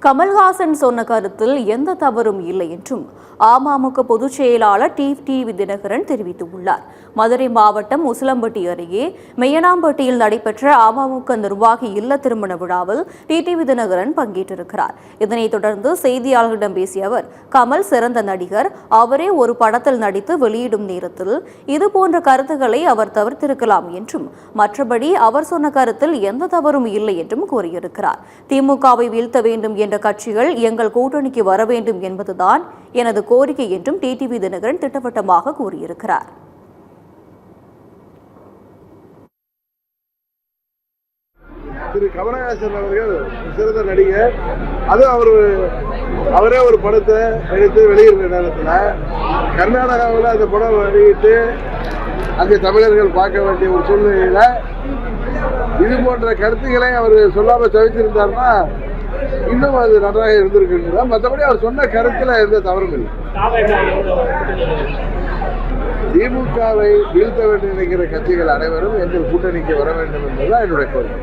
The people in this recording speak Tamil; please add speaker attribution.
Speaker 1: கமல்ஹாசன் சொன்ன கருத்தில் எந்த தவறும் இல்லை என்றும் அமமுக பொதுச் செயலாளர் டிடிவி தினகரன் தெரிவித்துள்ளார். மதுரை மாவட்டம் உசிலம்பட்டி அருகே மெய்யனாம்பட்டியில் நடைபெற்ற அமமுக நிர்வாகி இல்ல திருமண விழாவில் டிடிவி தினகரன் பங்கேற்றிருக்கிறார். இதனைத் தொடர்ந்து செய்தியாளர்களிடம் பேசிய அவர், கமல் சிறந்த நடிகர், அவரே ஒரு படத்தில் நடித்து வெளியிடும் நேரத்தில் இதுபோன்ற கருத்துக்களை அவர் தவிர்த்திருக்கலாம் என்றும், மற்றபடி அவர் சொன்ன கருத்தில் எந்த தவறும் இல்லை என்றும் கூறியிருக்கிறார். திமுகவை வீழ்த்த வேண்டும் என்ற கட்சிகள் எங்கள் கூட்டணிக்கு வர வேண்டும் என்பதுதான் எனது கோரிக்கை என்றும் டிடிவி தினகரன் திட்டவட்டமாக கூறியிருக்கிறார்.
Speaker 2: திரு கமலஹாசன் அவர்கள் சிறந்த நடிகர். அது அவரே ஒரு படத்தை எடுத்து வெளியிடுற நேரத்தில் கர்நாடகாவில் அந்த படம் வெளியிட்டு அங்கே தமிழர்கள் பார்க்க வேண்டிய ஒரு சூழ்நிலையில இது போன்ற கருத்துக்களை அவர் சொல்லாமல் தவிர்த்திருந்தார்னா இன்னும் அது நன்றாக இருந்திருக்கு. மற்றபடி அவர் சொன்ன கருத்துல எந்த தவறும் இல்லை. திமுகவை வீழ்த்த வேண்டும் நினைக்கிற கட்சிகள் அனைவரும் எங்கள் கூட்டணிக்கு வர வேண்டும் என்பதுதான் என்னுடைய கோரிக்கை.